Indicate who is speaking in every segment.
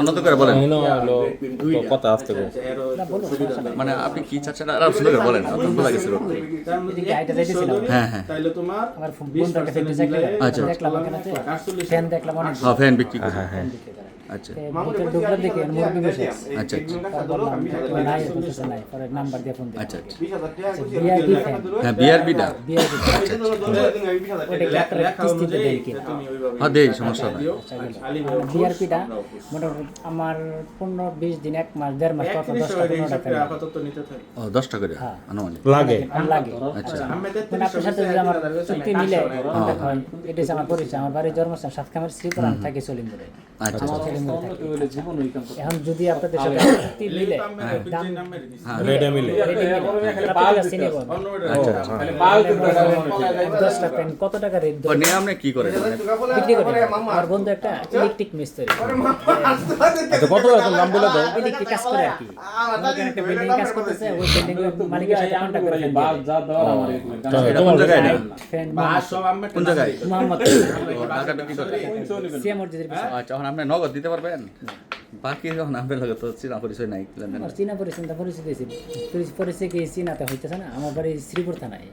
Speaker 1: নতুন করে বলেন,
Speaker 2: কথা আসতে গো
Speaker 1: মানে আপনি কি চাচ্ছেন আর সুন্দর করে বলেন, আপনার ভুল লাগেছিল। হ্যাঁ হ্যাঁ
Speaker 3: তাইলে তোমার
Speaker 4: আমার বন্ধুকে ফেলতে চাইলে
Speaker 1: আচ্ছা।
Speaker 4: দেখলাম এখানে ফ্যান দেখলাম অনেক
Speaker 1: হ্যাঁ ফ্যান বিক্রি করে।
Speaker 4: ফ্যান বিক্রি করে।
Speaker 1: আচ্ছা
Speaker 4: ভিতরে ঢুকলাম দেখি মুরগি বসে আছে।
Speaker 1: আচ্ছা
Speaker 4: বললাম, নাই বলতেছে নাই, পরে নাম্বার দিয়ে ফোন দিই।
Speaker 1: আচ্ছা আচ্ছা।
Speaker 4: ভিআইপি ফ্যান,
Speaker 1: হ্যাঁ বিআরবিটা,
Speaker 4: ভিআইপি ওটা কি আপনারা কিস্তিতে দেন কিনা?
Speaker 1: হ্যাঁ দেই, সমস্যা নাই।
Speaker 4: বিআরপিটা মোটামুটি আমার 15-20 দিন, 1 মাস 1.5 মাস পর 10 টাকা 15 টাকা
Speaker 3: আপাতত নিতে থাকে।
Speaker 1: ও 10 টাকা করে
Speaker 4: হ্যাঁ।
Speaker 1: আনুমানিক
Speaker 2: লাগে
Speaker 4: লাগে।
Speaker 1: আচ্ছা
Speaker 4: মানে আপনার সাথে যদি আমার চুক্তি মিলে কন্টাক্ট হয়, এটা হচ্ছে আমার পরিচয়। আমার বাড়ি জন্মস্থান সাতকামের শ্রীপুর, আমি থাকি সলিমপুরে।
Speaker 1: আচ্ছা
Speaker 4: আমার সলিমপুরে থাকি। এখন যদি আপনাদের সাথে চুক্তি মিলে দাম
Speaker 2: রেডে মিলে
Speaker 4: আপনারা চিনেবেন।
Speaker 1: আচ্ছা।
Speaker 4: 10টা পেন কত টাকা রেট
Speaker 1: ও নিয়ে আপনি কি করেন মানে?
Speaker 4: বিক্রি করে? আমার বন্ধু একটা ইলেকট্রিক মিস্ত্রি,
Speaker 2: আচ্ছা কত এখন নাম বলে দাও
Speaker 4: ইলেকট্রিক কাজ করে আর কি। ওখানে একটা বিল্ডিং কাজ করতেছে, ওই বিল্ডিং এর মালিকের সাথে কন্টাক্ট করে ফেলবে।
Speaker 1: এটা কোন জায়গায় এটা?
Speaker 4: ফ্যান
Speaker 1: কোন জায়গায়?
Speaker 4: মোহাম্মদ
Speaker 1: ও টাকা বিক্রি করে।
Speaker 4: সিয়া মসজিদের পিছনে।
Speaker 1: আচ্ছা, এখন আপনি নগদ দিতে পারবেন? বাকি যখন আপনার লগে তো চিনা পরিচয় নাই লেনদেন।
Speaker 4: আমার চীনা পরিচিত পরিচিত দিয়েছি, পরিচয় কি চীনাতে হইতেছে না? আমার বাড়ি শ্রীপুর থানায়।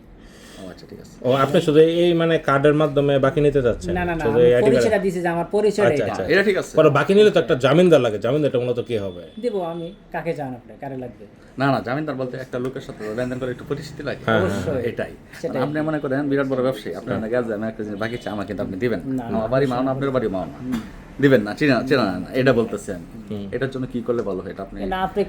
Speaker 1: ও আচ্ছা ঠিক আছে।
Speaker 2: ও আপনি শুধু এই মানে কার্ডের মাধ্যমে বাকি নিতে যাচ্ছেন?
Speaker 4: না না না,
Speaker 2: শুধু
Speaker 4: আমি
Speaker 2: এই আইডি কার্ড?
Speaker 4: পরিচয়টা দিয়েছি যে আমার পরিচয়টা
Speaker 2: আচ্ছা
Speaker 4: এটা।
Speaker 2: আচ্ছা
Speaker 1: এটা ঠিক আছে।
Speaker 2: পরে বাকি নিলে তো একটা জামিনদার লাগে, জামিনদারটা মূলত কি হবে?
Speaker 4: দিব আমি, কাকে চান আপনি, কারে লাগবে?
Speaker 1: না না, জামিনদার বলতে একটা লোকের সাথে লেনদেন করে একটু পরিচিতি লাগে,
Speaker 4: অবশ্যই।
Speaker 1: এটাই।
Speaker 4: সেটাই।
Speaker 1: আপনি মনে করেন বিরাট বড় ব্যবসায়ী, আপনার না গেছে, আমি একটা জিনিস বাকি চাই, আমাকে কিন্তু আপনি দিবেন
Speaker 4: না,
Speaker 1: না। আমার বাড়ি মাওনা, আপনার বাড়ি মাওনা, দিবেন না, চেনা চেনা না, এটা বলতেছি আমি। এটার জন্য কি করলে ভালো হয় এটা আপনি
Speaker 4: না, আপনি